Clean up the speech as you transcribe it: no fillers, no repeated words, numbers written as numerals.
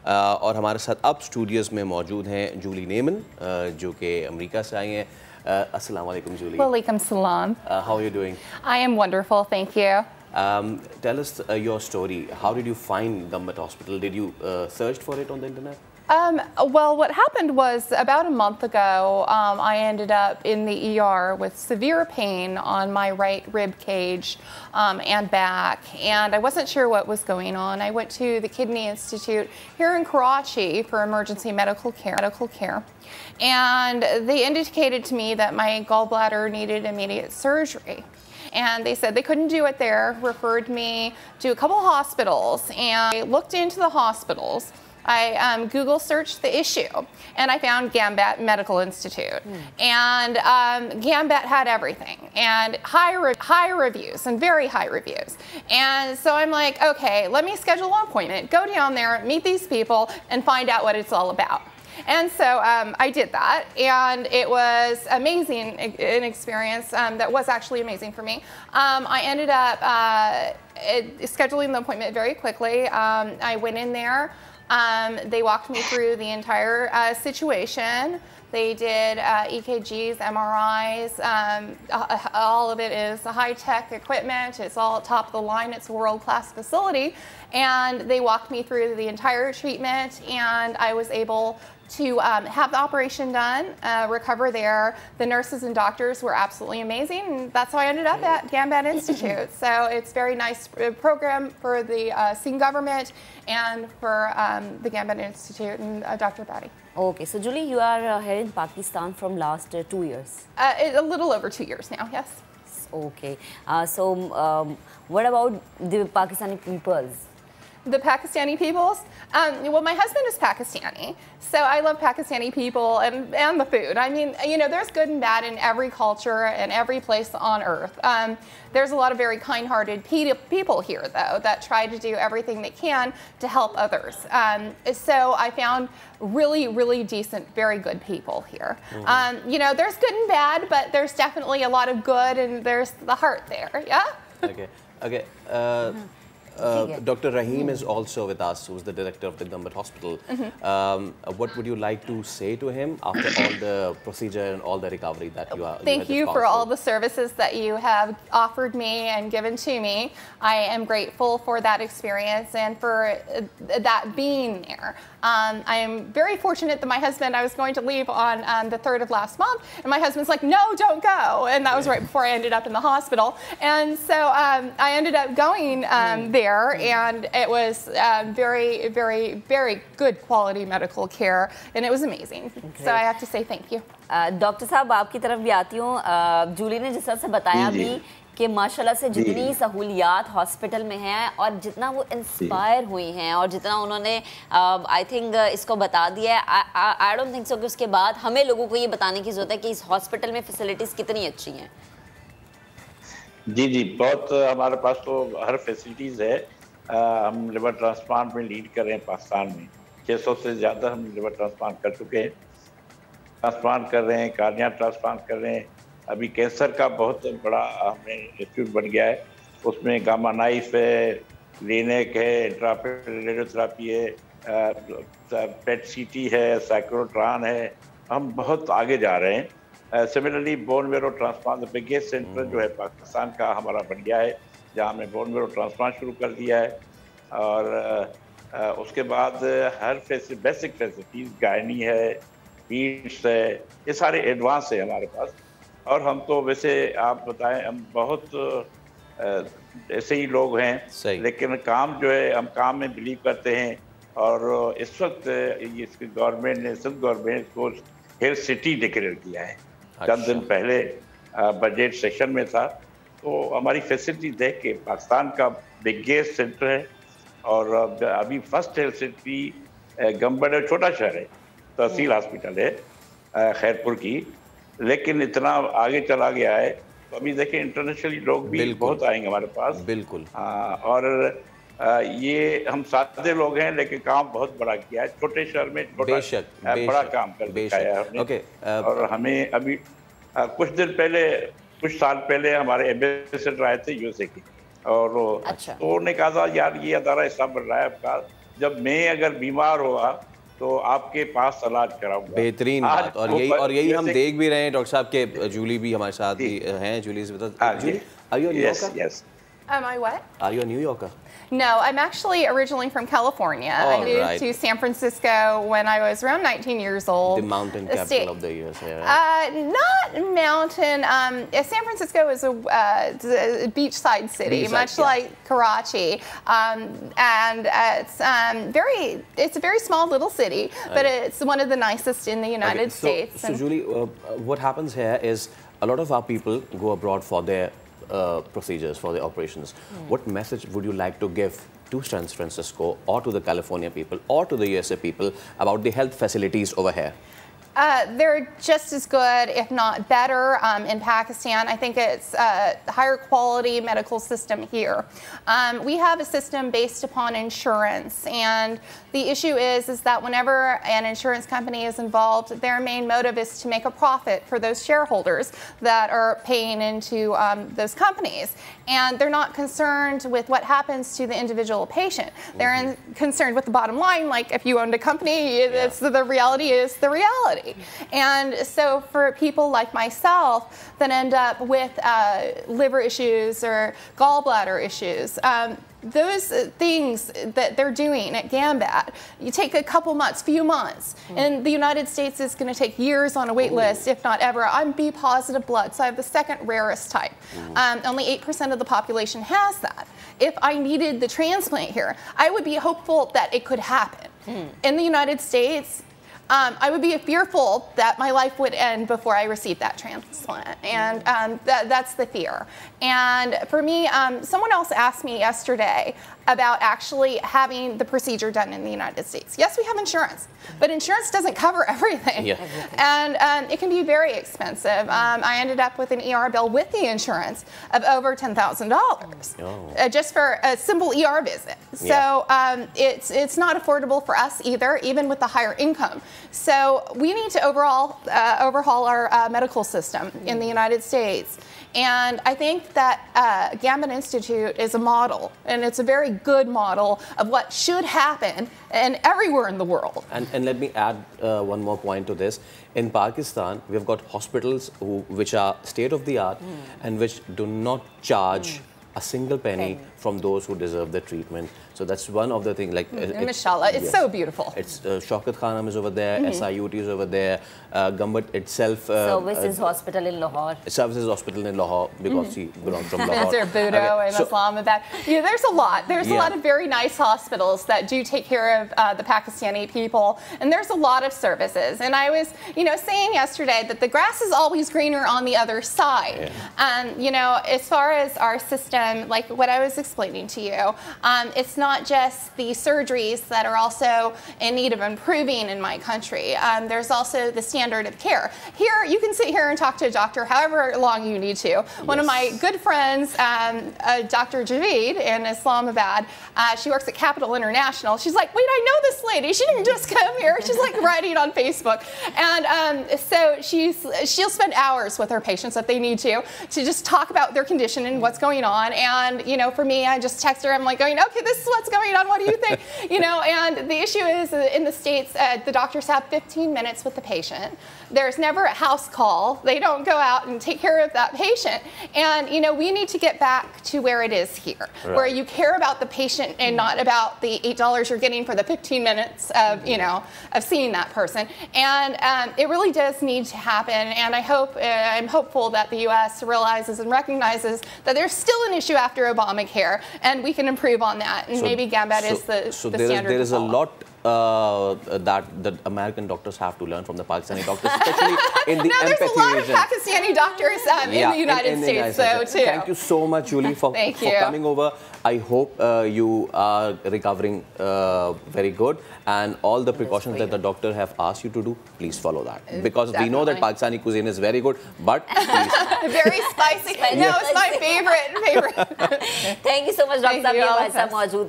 और हमारे साथ अब स्टूडियोज़ में मौजूद हैं जूली नेमन, जो कि अमेरिका से आई हैं। अस्सलाम वालेकुम Jully. Walaikum salam. How are you doing? I am wonderful, thank you. Tell us your story. How did you find Gumbat Hospital? Did you search for it on the internet? Well, what happened was about a month ago, I ended up in the ER with severe pain on my right rib cage and back, and I wasn't sure what was going on. I went to the Kidney Institute here in Karachi for emergency medical care, and they indicated to me that my gallbladder needed immediate surgery. And they said they couldn't do it there, referred me to a couple hospitals, and I looked into the hospitals. I Google searched the issue, and I found Gambat Medical Institute. And Gambat had everything, and high reviews, and very high reviews. And so I'm like, okay, let me schedule an appointment, go down there, meet these people, and find out what it's all about. And so I did that, and it was amazing, an experience that was actually amazing for me. I ended up scheduling the appointment very quickly. I went in there. They walked me through the entire situation. They did EKGs, MRIs. All of it is high-tech equipment. It's all top of the line. It's a world-class facility. And they walked me through the entire treatment, and I was able to have the operation done, recover there. The nurses and doctors were absolutely amazing, and that's how I ended up at Gambat Institute. So it's a very nice program for the Sindh government and for the Gambat Institute and Dr. Badi. Okay, so Julie, you are here in Pakistan from last 2 years? A little over 2 years now, yes. Okay, so what about the Pakistani peoples? The Pakistani peoples? Well, my husband is Pakistani, so I love Pakistani people and the food. I mean, you know, there's good and bad in every culture and every place on earth. There's a lot of very kind-hearted people here, though, that try to do everything they can to help others. So I found really, really decent, very good people here. You know, there's good and bad, but there's definitely a lot of good, and there's the heart there, yeah? Okay. Dr. Rahim is also with us, who's the director of the Gumbat Hospital. What would you like to say to him after all the procedure and all the recovery that you are? Thank you for all the services that you have offered me and given to me. I am grateful for that experience and for that being there. I am very fortunate that my husband, I was going to leave on the 3rd of last month, and my husband's like, no, don't go. And that was right before I ended up in the hospital. And so I ended up going there, and it was very, very, very good quality medical care, and it was amazing. So I have to say thank you. Doctor साहब आपकी तरफ भी आती हूँ। जूली ने जिस तरह से बताया भी कि माशाल्लाह से जितनी सहूलियात हॉस्पिटल में हैं और जितना वो इंस्पायर हुई हैं और जितना उन्होंने आई थिंक इसको बता दिया है, आई डोंट थिंक सो कि उसके बाद हमें लोगों को ये बताने की ज़रूरत है कि इस हॉस्पिटल में फैसिलिटीज़ कितनी अच्छी हैं। जी बहुत हमारे पास तो हर फैसिलिटीज़ है। हम लिवर ट्रांसप्लांट में लीड कर रहे हैं पाकिस्तान में। 600 से ज़्यादा हम लिवर ट्रांसप्लांट कर चुके हैं, ट्रांसप्लांट कर रहे हैं, कार्डिया ट्रांसप्लांट कर रहे हैं। अभी कैंसर का बहुत बड़ा हमें इंस्टीट्यूट बन गया है, उसमें गामा नाइफ है, लिनेक है, रेडियोथेरेपी है, पेट सीटी है, साइक्लोट्रॉन है। हम बहुत आगे जा रहे हैं। Similarly bone marrow transplant the biggest centre जो है पाकिस्तान का हमारा बन गया है, जहाँ हमने बोन मेरो ट्रांसप्लांट शुरू कर दिया है। और उसके बाद हर बेसिक फैसिलिटीज़ गायनी है, पीट्स है, ये सारे एडवांस है हमारे पास। और हम तो वैसे आप बताएं हम बहुत ऐसे ही लोग हैं, लेकिन काम जो है हम काम में बिलीव करते हैं। और इस वक्त इसकी गवर्नमेंट ने, सिंध गवर्नमेंट को हेल्थ सिटी डिक्लेयर किया है। चंद दिन पहले बजट सेशन में था, तो हमारी फैसिलिटी देख के पाकिस्तान का बिगेस्ट सेंटर है। और अभी फर्स्ट हेल्थ सिटी गम्बड़ छोटा शहर है, तहसील हॉस्पिटल है खैरपुर की, लेकिन इतना आगे चला गया है। तो अभी देखिए इंटरनेशनली लोग भी बहुत आएंगे हमारे पास। बिल्कुल। और ये हम सादे लोग हैं, लेकिन काम बहुत बड़ा किया है। छोटे शहर में बड़ा काम कर दिखाया है हमने। और हमें अभी कुछ साल पहले हमारे एम्बेसडर आए थे यूएसए के, और तो उन्होंने कहा था यार ये अदारा ऐसा बन रहा है आपका, जब मैं अगर बीमार हुआ तो आपके पास इलाज कराऊंगा। बेहतरीन बात। और यही हम देख भी रहे हैं डॉक्टर साहब के। जूली भी हमारे साथ भी हैं। Julie is with us. Julie, are you a New Yorker? Yes. Am I what? Are you a New Yorker? No, I'm actually originally from California. I moved to San Francisco when I was around 19 years old. The mountain capital of the USA, right? Not mountain. San Francisco is a beachside city, much like Karachi, and it's a very small little city, but it's one of the nicest in the United States. So Julie, what happens here is a lot of our people go abroad for their procedures, for the operations. What message would you like to give to San Francisco or to the California people or to the USA people about the health facilities over here? They're just as good, if not better, in Pakistan. I think it's a higher quality medical system here. We have a system based upon insurance, and the issue is that whenever an insurance company is involved, their main motive is to make a profit for those shareholders that are paying into those companies. And they're not concerned with what happens to the individual patient. They're concerned with the bottom line, like if you owned a company, the reality is the reality. And so for people like myself that end up with liver issues or gallbladder issues, those things that they're doing at GAMBAT, you take a couple months, few months, and the United States is going to take years on a wait list, if not ever. I'm B positive blood, so I have the second rarest type. Only 8% of the population has that. If I needed the transplant here, I would be hopeful that it could happen. In the United States, I would be fearful that my life would end before I received that transplant, and that's the fear. And for me, someone else asked me yesterday about actually having the procedure done in the United States. Yes, we have insurance, but insurance doesn't cover everything. And it can be very expensive. I ended up with an ER bill with the insurance of over $10,000 just for a simple ER visit. So it's not affordable for us either, even with the higher income. So we need to overhaul our medical system in the United States. And I think that GAMBAT Institute is a model, and it's a very good model of what should happen and everywhere in the world. And let me add one more point to this. In Pakistan, we've got hospitals which are state-of-the-art and which do not charge a single penny from those who deserve the treatment. So that's one of the things. Like, mashallah, it's so beautiful. It's Shaukat Khanam is over there, SIUT is over there, GAMBAT itself. Services Hospital in Lahore. Services Hospital in Lahore, because he belongs from Lahore. There's Budo and Islamabad. Yeah, there's a lot. There's a lot of very nice hospitals that do take care of the Pakistani people, and there's a lot of services. And I was, saying yesterday that the grass is always greener on the other side. And as far as our system, like what I was explaining to you, it's not just the surgeries that are also in need of improving in my country. There's also the standard of care. Here, you can sit here and talk to a doctor however long you need to. One of my good friends, Dr. Javeed in Islamabad, she works at Capital International. She's like, wait, I know this lady. She didn't just come here. She's like writing on Facebook. And so she'll spend hours with her patients if they need to just talk about their condition and what's going on. And, for me, I just text her. I'm like going, okay, this is what's going on. What do you think? And the issue is in the States, the doctors have 15 minutes with the patient. There's never a house call. They don't go out and take care of that patient. And, we need to get back to where it is here, where you care about the patient and not about the $8 you're getting for the 15 minutes of, of seeing that person. And it really does need to happen. And I'm hopeful that the U.S. realizes and recognizes that there's still an issue after Obamacare, and we can improve on that. And maybe GAMBAT is the standard. There is a lot that the American doctors have to learn from the Pakistani doctors, especially in the empathy there's a lot region. of Pakistani doctors in the United States, though, too. Thank you so much, Julie, for coming over. I hope you are recovering very good, and all the precautions that the doctor have asked you to do, please follow that. Because we know that Pakistani cuisine is very good, but please. Very spicy. No, it's my favorite. Thank you so much, Dr. Sahab.